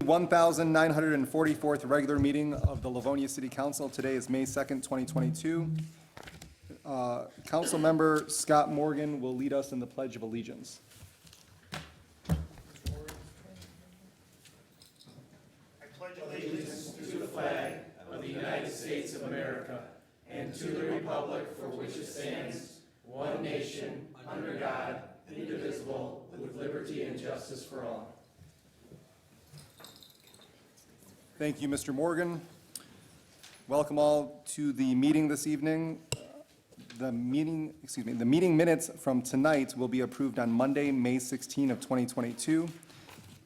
1944th regular meeting of the Livonia City Council. Today is May 2nd, 2022. Council member Scott Morgan will lead us in the Pledge of Allegiance. Thank you, Mr. Morgan. Welcome all to the meeting this evening. The meeting minutes from tonight will be approved on Monday, May 16 of 2022.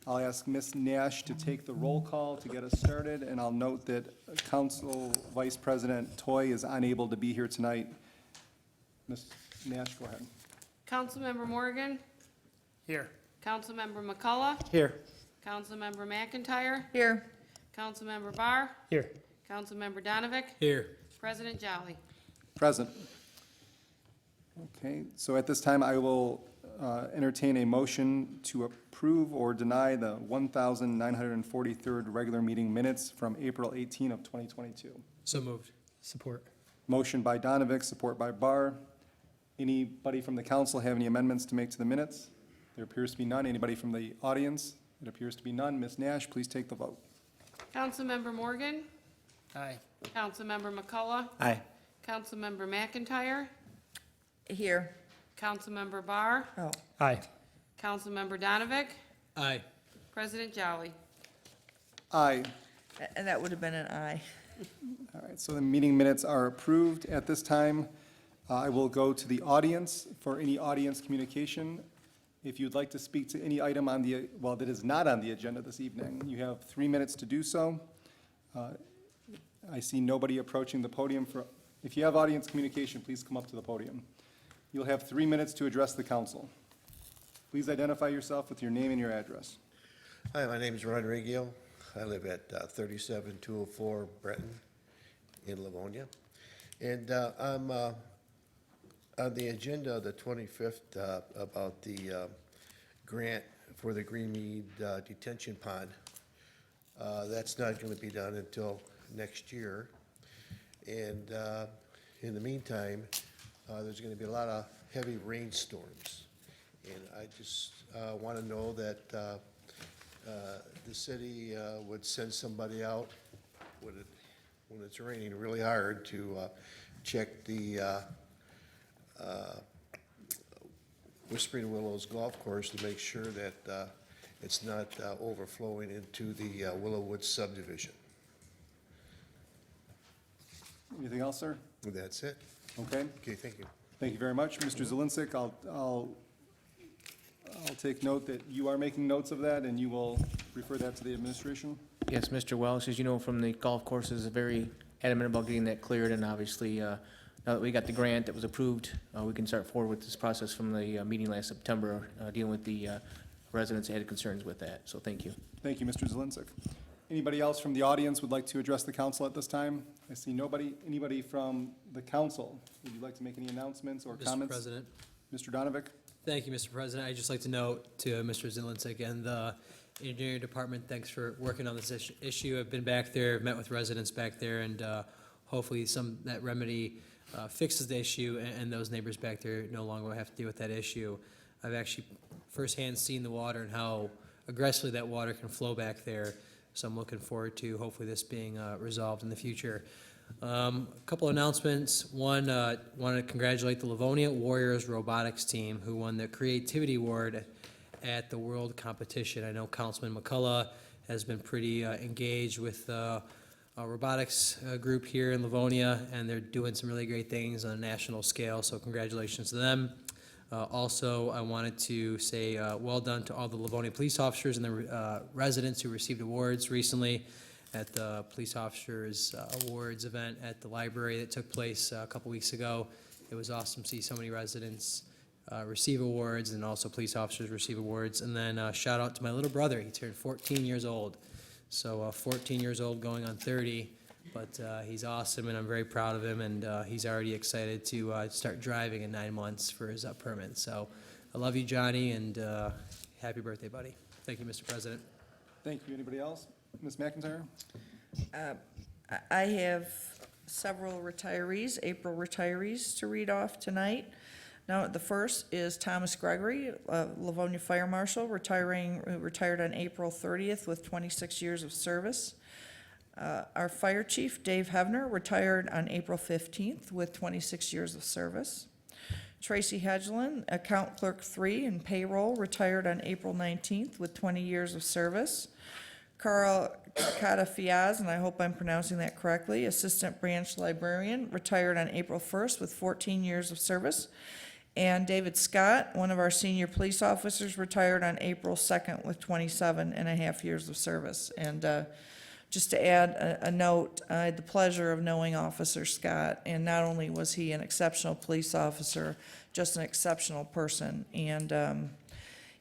I'll ask Ms. Nash to take the roll call to get us started, and I'll note that Council Vice President Toy is unable to be here tonight. Ms. Nash, go ahead. Councilmember Morgan? Here. Councilmember McCullough? Here. Councilmember McIntyre? Here. Councilmember Barr? Here. Councilmember Donovic? Here. President Jolly? Present. Okay, so at this time, I will entertain a motion to approve or deny the 1,943rd regular meeting minutes from April 18 of 2022. So moved. Support. Motion by Donovic, support by Barr. Anybody from the council have any amendments to make to the minutes? There appears to be none. Anybody from the audience? It appears to be none. Ms. Nash, please take the vote. Councilmember Morgan? Aye. Councilmember McCullough? Aye. Councilmember McIntyre? Here. Councilmember Barr? Oh, Aye. Councilmember Donovic? Aye. President Jolly? Aye. and that would have been an aye. All right, so the meeting minutes are approved. At this time, I will go to the audience for any audience communication. If you'd like to speak to any item on the, well, that is not on the agenda this evening, you have 3 minutes to do so. I see nobody approaching the podium for, if you have audience communication, please come up to the podium. You'll have 3 minutes to address the council. Please identify yourself with your name and your address. Hi, my name is Ron Regio. I live at 37204 Breton in Livonia. And I'm on the agenda the 25th about the grant for the Greenmead detention pond. That's not going to be done until next year. And in the meantime, there's going to be a lot of heavy rainstorms. And I just want to know that the city would send somebody out when it's raining really hard to check the Whispering Willows Golf Course to make sure that it's not overflowing into the Willowwood subdivision. Anything else, sir? And that's it. Okay. Okay, thank you. Thank you very much. Mr. Zielinski, I'll take note that you are making notes of that, and you will refer that to the administration. Yes, Mr. Welsh, as you know from the golf courses, is very adamant about getting that cleared, and obviously, now that we got the grant that was approved, we can start forward with this process from the meeting last September, dealing with the residents that had concerns with that. So thank you. Thank you, Mr. Zielinski. Anybody else from the audience would like to address the council at this time? I see nobody. Anybody from the council? Would you like to make any announcements or comments? Mr. President. Mr. Donovic? Thank you, Mr. President. I'd just like to note to Mr. Zielinski and the engineering department, thanks for working on this issue. I've been back there, met with residents back there, and hopefully that remedy fixes the issue, and those neighbors back there no longer will have to deal with that issue. I've actually firsthand seen the water and how aggressively that water can flow back there, so I'm looking forward to hopefully this being resolved in the future. A couple of announcements. One, want to congratulate the Livonia Warriors robotics team who won the Creativity Award at the World Competition. I know Councilman McCullough has been pretty engaged with a robotics group here in Livonia, and they're doing some really great things on a national scale, so congratulations to them. Also, I wanted to say well done to all the Livonia police officers and the residents who received awards recently at the Police Officers Awards event at the library that took place a couple weeks ago. It was awesome to see so many residents receive awards and also police officers receive awards. And then shout out to my little brother. He turned 14 years old. So 14 years old going on 30, but he's awesome and I'm very proud of him, and he's already excited to start driving in 9 months for his permit. So I love you, Johnny, and happy birthday, buddy. Thank you, Mr. President. Thank you. Anybody else? Ms. McIntyre? I have several retirees, April retirees to read off tonight. Now, the first is Thomas Gregory, Livonia Fire Marshal, retired on April 30th with 26 years of service. Our Fire Chief, Dave Hevner, retired on April 15th with 26 years of service. Tracy Hedgelin, Account Clerk 3 in Payroll, retired on April 19th with 20 years of service. Carl Catafiaz, and I hope I'm pronouncing that correctly, Assistant Branch Librarian, retired on April 1st with 14 years of service. And David Scott, one of our senior police officers, retired on April 2nd with 27 and a half years of service. And just to add a note, I had the pleasure of knowing Officer Scott, and not only was he an exceptional police officer, just an exceptional person. And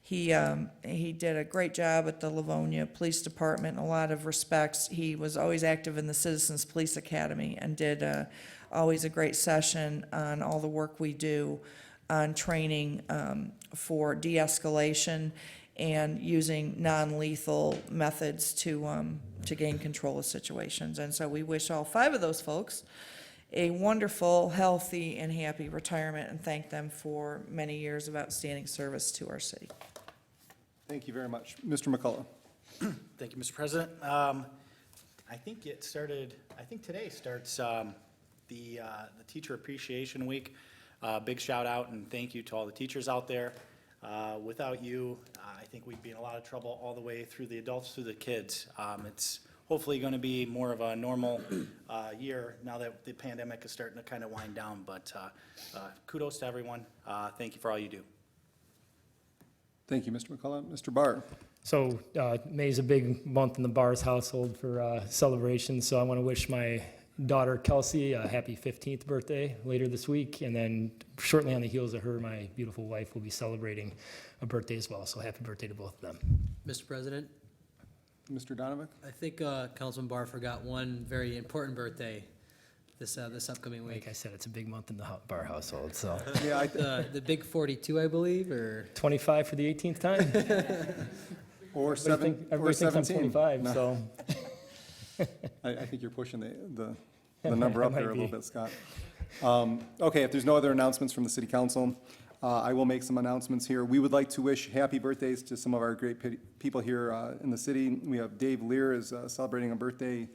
he did a great job at the Livonia Police Department in a lot of respects. He was always active in the Citizens Police Academy and did always a great session on all the work we do on training for de-escalation and using non-lethal methods to gain control of situations. And so we wish all 5 of those folks a wonderful, healthy, and happy retirement, and thank them for many years of outstanding service to our city. Thank you very much. Mr. McCullough? Thank you, Mr. President. I think today starts the Teacher Appreciation Week. Big shout out and thank you to all the teachers out there. Without you, I think we'd be in a lot of trouble all the way through the adults, through the kids. It's hopefully going to be more of a normal year now that the pandemic is starting to kind of wind down. But kudos to everyone. Thank you for all you do. Thank you, Mr. McCullough. Mr. Barr? So May's a big month in the Barrs household for celebrations, so I want to wish my daughter Kelsey a happy 15th birthday later this week, and then shortly on the heels of her, my beautiful wife will be celebrating a birthday as well, so happy birthday to both of them. Mr. President, Mr. Donovan? I think Councilman Barr forgot one very important birthday this upcoming Like week. I said, it's a big month in the Barr household, so Yeah, The big 42, I believe, or 25 for the 18th time? or Everybody thinks I'm 17. 25, No, so. I think you're pushing the number up Might there a little be. bit, Scott. Okay, if there's no other announcements from the city council, I will make some announcements here. We would like to wish happy birthdays to some of our great people here in the city. We have Dave Lear is celebrating a birthday,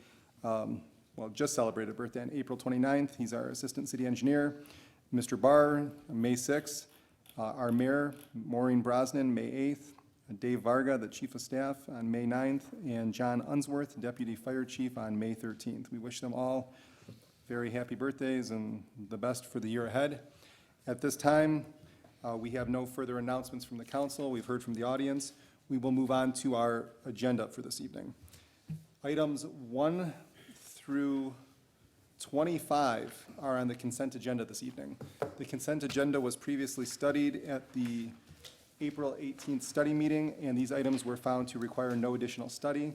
just celebrated a birthday on April 29th. He's our assistant city engineer. Mr. Barr, May 6th. Our mayor, Maureen Brosnan, May 8th. Dave Varga, the chief of staff, on May 9th. And John Unsworth, deputy fire chief, on May 13th. We wish them all very happy birthdays and the best for the year ahead. At this time, we have no further announcements from the council. We've heard from the audience. We will move on to our agenda for this evening. Items 1 through 25 are on the consent agenda this evening. The consent agenda was previously studied at the April 18th study meeting, and these items were found to require no additional study.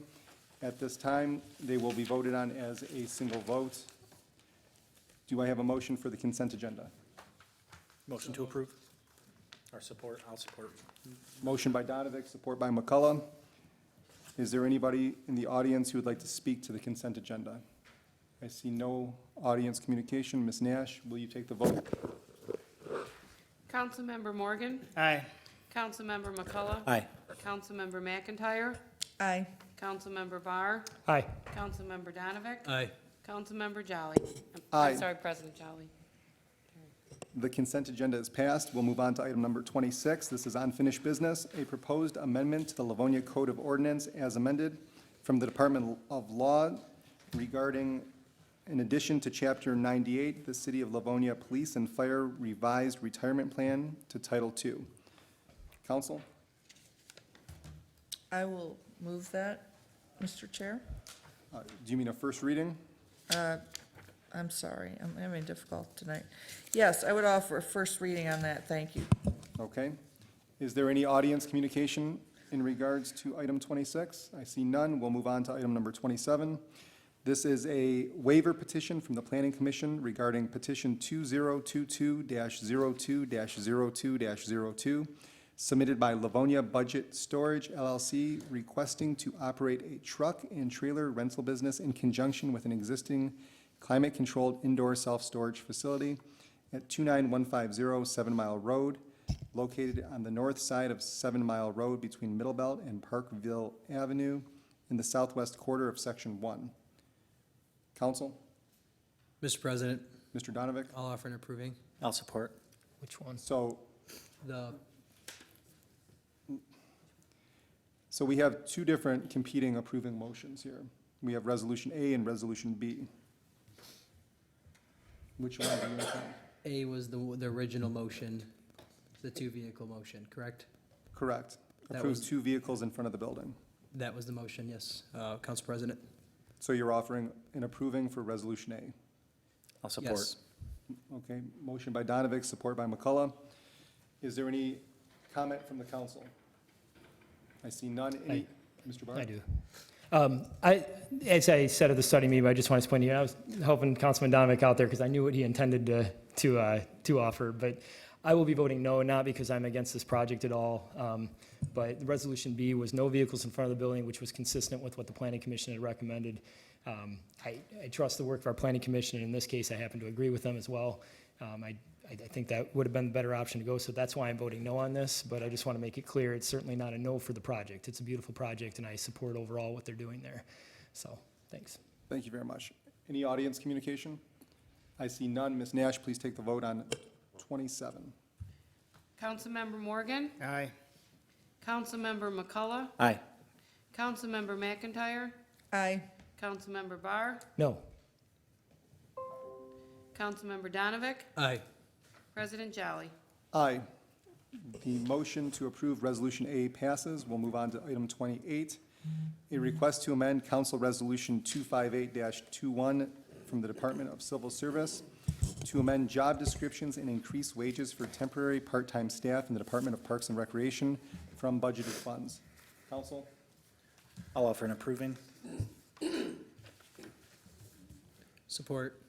At this time, they will be voted on as a single vote. Do I have a motion for the consent agenda? Motion to approve. Or support, I'll support. Motion by Donovic, support by McCullough. Is there anybody in the audience who would like to speak to the consent agenda? I see no audience communication. Ms. Nash, will you take the vote? Councilmember Morgan? Aye. Councilmember McCullough? Aye. Councilmember McIntyre? Aye. Councilmember Barr? Aye. Councilmember Donovic? aye. Councilmember Jolly? Aye. I'm sorry, President Jolly. The consent agenda is passed. We'll move on to item number 26. This is unfinished business, a proposed amendment to the Livonia Code of Ordinance as amended from the Department of Law regarding, in addition to Chapter 98, the City of Livonia Police and Fire Revised Retirement Plan to Title II. Council? I will move that, Mr. Chair. Do you mean a first reading? I'm sorry, I'm having difficulty tonight. Yes, I would offer a first reading on that, thank you. Okay. Is there any audience communication in regards to item 26? I see none. We'll move on to item number 27. This is a waiver petition from the Planning Commission regarding petition 2022-02-02-02, submitted by Livonia Budget Storage, LLC, requesting to operate a truck and trailer rental business in conjunction with an existing climate-controlled indoor self-storage facility at 29150 7 Mile Road, located on the north side of 7 Mile Road between Middlebelt and Parkville Avenue in the southwest quarter of Section 1. Council, Mr. President, Mr. Donovic. I'll offer an approving. I'll support. Which one? So The, we have two different competing approving motions here. We have Resolution A and Resolution B. Which one do you intend? A was the original motion, the two-vehicle motion, correct? Correct. That Approves was- 2 vehicles in front of the building. That was the motion, yes, Council President. So you're offering and approving for Resolution A. I'll support. Yes. Okay, motion by Donovic, support by McCullough. Is there any comment from the council? I see none. Any, Mr. Barr? I do. As I said at the study meeting, I just want to explain to you, I was helping Councilman Donovic out there because I knew what he intended to offer, but I will be voting no, not because I'm against this project at all, but Resolution B was no vehicles in front of the building, which was consistent with what the Planning Commission had recommended. I trust the work of our Planning Commission, and in this case, I happen to agree with them as well. I think that would have been the better option to go, so that's why I'm voting no on this, but I just want to make it clear, it's certainly not a no for the project. It's a beautiful project, and I support overall what they're doing there. So, thanks. Thank you very much. Any audience communication? I see none. Ms. Nash, please take the vote on 27. Councilmember Morgan, Aye. Councilmember McCullough, Aye. Councilmember McIntyre, Aye. Councilmember Barr, No. Councilmember Donovic, Aye. President Jolly. Aye. The motion to approve Resolution A passes. We'll move on to item 28, a request to amend Council Resolution 258-21 from the Department of Civil Service to amend job descriptions and increase wages for temporary part-time staff in the Department of Parks and Recreation from budgeted funds. Council? I'll offer an approving. Support.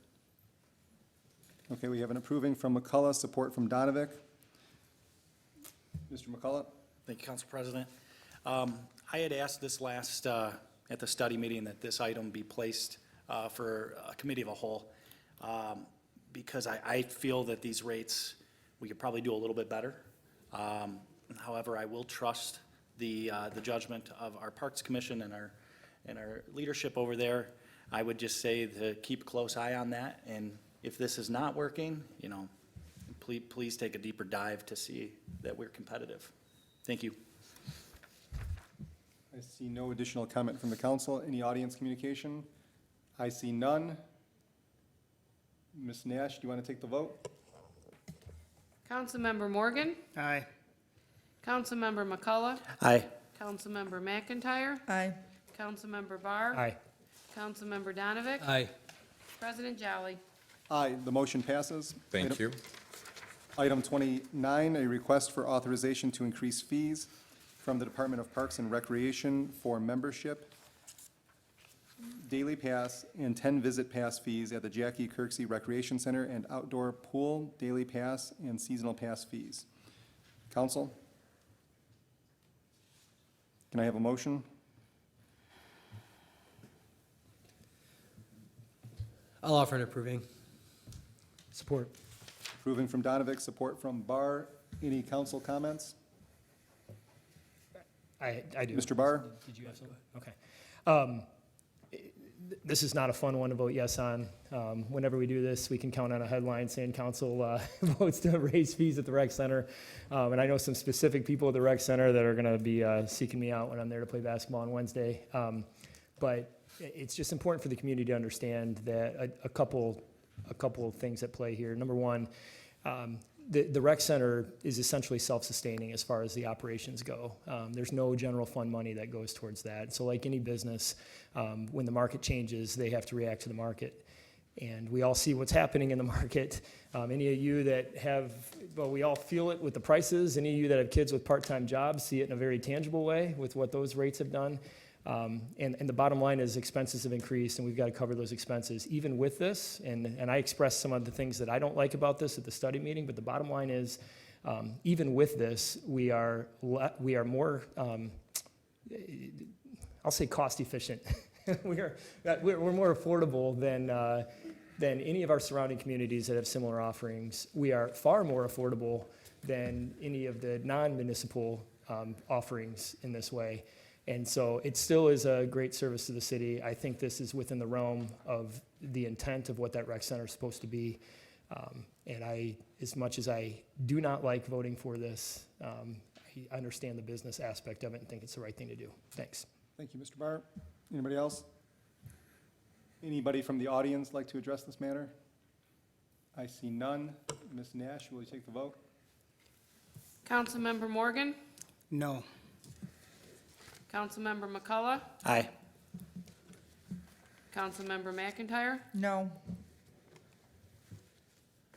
Okay, we have an approving from McCullough, support from Donovic. Mr. McCullough? Thank you, Council President. I had asked this last, at the study meeting, that this item be placed for a committee of a whole, because I feel that these rates, we could probably do a little bit better. However, I will trust the judgment of our Parks Commission and our leadership over there. I would just say to keep a close eye on that, and if this is not working, please take a deeper dive to see that we're competitive. Thank you. I see no additional comment from the council. Any audience communication? I see none. Ms. Nash, do you want to take the vote? Councilmember Morgan, Aye. Councilmember McCullough, Aye. Councilmember McIntyre, Aye. Councilmember Barr, Aye. Councilmember Donovic, Aye. President Jolly. Aye, the motion passes. Thank you. Item 29, a request for authorization to increase fees from the Department of Parks and Recreation for membership, daily pass, and 10 visit pass fees at the Jackie Kirksey Recreation Center and outdoor pool, daily pass, and seasonal pass fees. Council? Can I have a motion? I'll offer an approving. Support. Approving from Donovic, support from Barr. Any council comments? I do. Mr. Barr? Did you have something? Okay. This is not a fun one to vote yes on. Whenever we do this, we can count on a headline saying council votes to raise fees at the rec center. And I know some specific people at the rec center that are going to be seeking me out when I'm there to play basketball on Wednesday. But it's just important for the community to understand that a couple of things at play here. Number one, the rec center is essentially self-sustaining as far as the operations go. There's no general fund money that goes towards that. So like any business, when the market changes, they have to react to the market. And we all see what's happening in the market. Any of you that have, well, we all feel it with the prices. Any of you that have kids with part-time jobs see it in a very tangible way with what those rates have done. And the bottom line is expenses have increased, and we've got to cover those expenses. Even with this, and I expressed some of the things that I don't like about this at the study meeting, but the bottom line is Even with this, we are more, I'll say cost efficient. We're more affordable than any of our surrounding communities that have similar offerings. We are far more affordable than any of the non-municipal offerings in this way. And so it still is a great service to the city. I think this is within the realm of the intent of what that rec center is supposed to be. And as much as I do not like voting for this, I understand the business aspect of it and think it's the right thing to do. Thanks. Thank you, Mr. Barr. Anybody else? Anybody from the audience like to address this matter? I see none. Ms. Nash, will you take the vote? Councilmember Morgan, No. Councilmember McCullough, Aye. Councilmember McIntyre, No.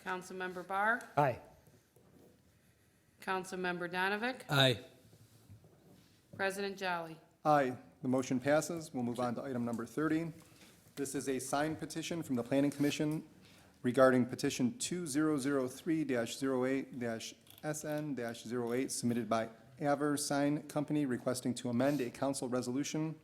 Councilmember Barr, Aye. Councilmember Donovic, Aye. President Jolly. Aye. The motion passes. We'll move on to item number 30. This is a signed petition from the Planning Commission regarding petition 2003-08-SN-08 submitted by Aver Sign Company requesting to amend a council resolution,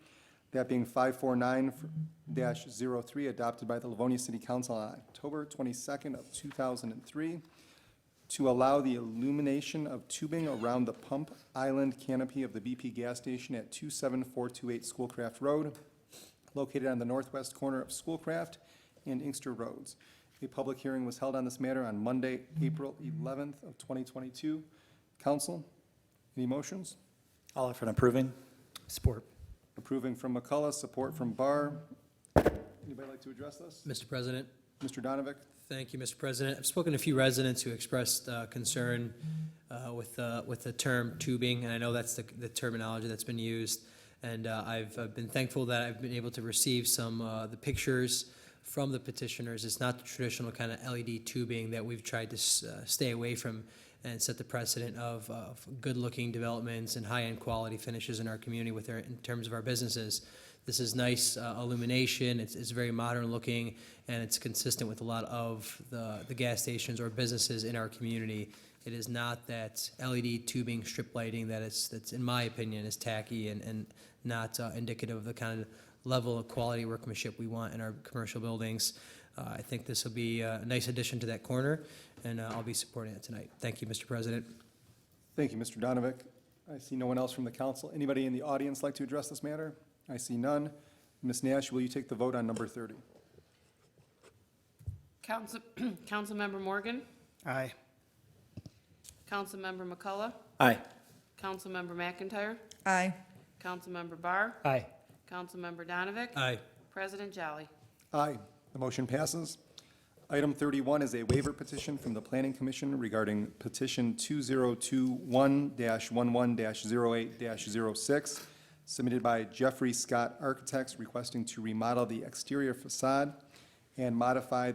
that being 549-03, adopted by the Livonia City Council on October 22nd of 2003, to allow the illumination of tubing around the pump island canopy of the BP gas station at 27428 Schoolcraft Road, located on the northwest corner of Schoolcraft and Inkster Roads. A public hearing was held on this matter on Monday, April 11th of 2022. Council, any motions? I'll offer an approving. Support. Approving from McCullough, support from Barr. Anybody like to address this? Mr. President. Mr. Donovic? Thank you, Mr. President. I've spoken to a few residents who expressed concern with the term tubing, and I know that's the terminology that's been used. And I've been thankful that I've been able to receive some the pictures from the petitioners. It's not the traditional kind of LED tubing that we've tried to stay away from and set the precedent of good-looking developments and high-end quality finishes in our community in terms of our businesses. This is nice illumination. It's very modern looking, and it's consistent with a lot of the gas stations or businesses in our community. It is not that LED tubing strip lighting that's in my opinion is tacky and not indicative of the kind of level of quality workmanship we want in our commercial buildings. I think this will be a nice addition to that corner, and I'll be supporting it tonight. Thank you, Mr. President. Thank you, Mr. Donovic. I see no one else from the council. Anybody in the audience like to address this matter? I see none. Ms. Nash, will you take the vote on number 30? Councilmember Morgan, Aye. Councilmember McCullough, Aye. Councilmember McIntyre, Aye. Councilmember Barr, Aye. Councilmember Donovic, Aye. President Jolly. Aye. The motion passes. Item 31 is a waiver petition from the Planning Commission regarding petition 2021-11-08-06, submitted by Jeffery Scott Architects requesting to remodel the exterior facade and modify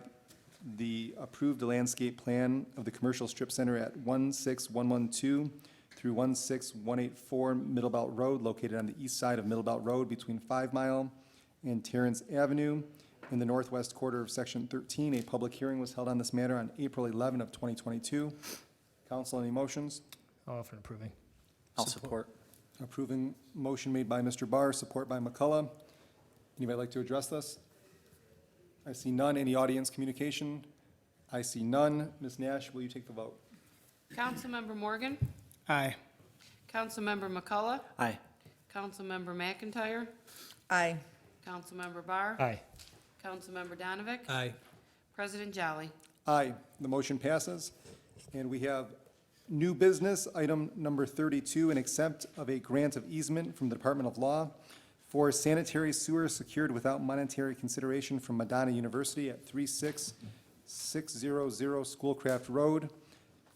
the approved landscape plan of the commercial strip center at 16112 through 16184 Middlebelt Road, located on the east side of Middlebelt Road between 5 Mile and Terrence Avenue in the northwest quarter of Section 13. A public hearing was held on this matter on April 11 of 2022. Council, any motions? I'll offer an approving. I'll support. Approving motion made by Mr. Barr, support by McCullough. Anybody like to address this? I see none. Any audience communication? I see none. Ms. Nash, will you take the vote? Councilmember Morgan, Aye. Councilmember McCullough, Aye. Councilmember McIntyre, Aye. Councilmember Barr, Aye. Councilmember Donovic, Aye. President Jolly. Aye. The motion passes. And we have new business, item number 32, an accept of a grant of easement from the Department of Law for sanitary sewer secured without monetary consideration from Madonna University at 36600 Schoolcraft Road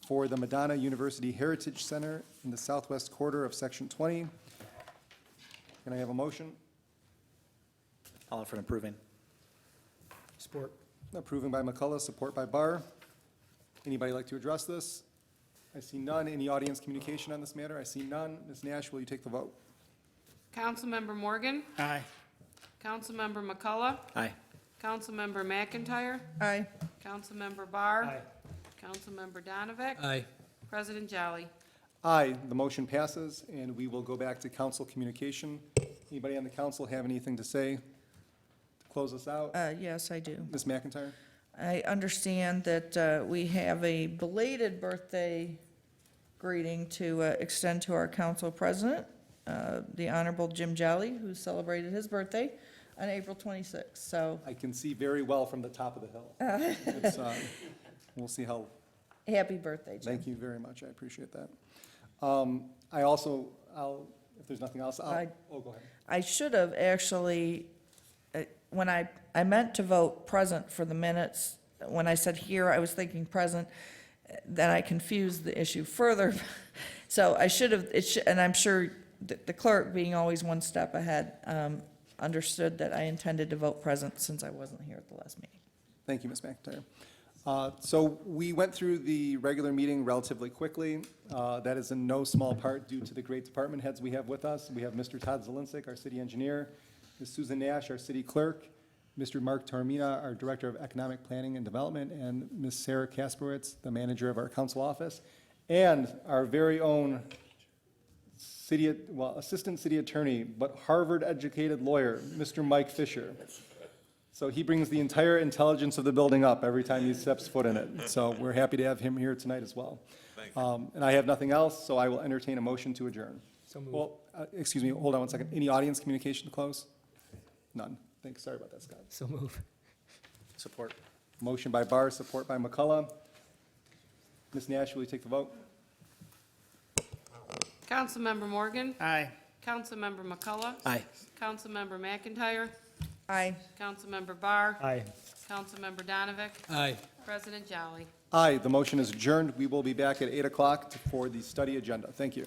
for the Madonna University Heritage Center in the southwest quarter of Section 20. Can I have a motion? I'll offer an approving. Support. Approving by McCullough, support by Barr. Anybody like to address this? I see none. Any audience communication on this matter? I see none. Ms. Nash, will you take the vote? Councilmember Morgan, Aye. Councilmember McCullough, Aye. Councilmember McIntyre, Aye. Councilmember Barr, Aye. Councilmember Donovic, Aye. President Jolly. Aye, the motion passes, and we will go back to council communication. Anybody on the council have anything to say to close us out? Yes, I do. Ms. McIntyre? I understand that we have a belated birthday greeting to extend to our council president, the Honorable Jim Jolly, who celebrated his birthday on April 26th. So I can see very well from the top of the hill. It's, we'll see how, happy birthday, Jim. thank you very much, I appreciate that. I also, if there's nothing else, I- go ahead. I should have actually, when I meant to vote present for the minutes, when I said here, I was thinking present, then I confused the issue further. So I should have, and I'm sure the clerk, being always one step ahead, understood that I intended to vote present since I wasn't here at the last meeting. Thank you, Ms. McIntyre. So we went through the regular meeting relatively quickly. That is in no small part due to the great department heads we have with us. We have Mr. Todd Zielinski, our city engineer, Ms. Susan Nash, our city clerk, Mr. Mark Tormina, our director of economic planning and development, and Ms. Sarah Kasperwitz, the manager of our council office, and our very own assistant city attorney, but Harvard-educated lawyer, Mr. Mike Fisher. So he brings the entire intelligence of the building up every time he steps foot in it. So we're happy to have him here tonight as well. And I have nothing else, so I will entertain a motion to adjourn. So moved. Well, excuse me, hold on one second. Any audience communication to close? None. Thanks, sorry about that, Scott. So move. Support. Motion by Barr, support by McCullough. Ms. Nash, will you take the vote? Councilmember Morgan. Aye. Councilmember McCullough. Aye. Councilmember McIntyre. Aye. Councilmember Barr. Aye. Councilmember Donovan. Aye. President Jolly. Aye, the motion is adjourned. We will be back at 8 o'clock for the study agenda. Thank you.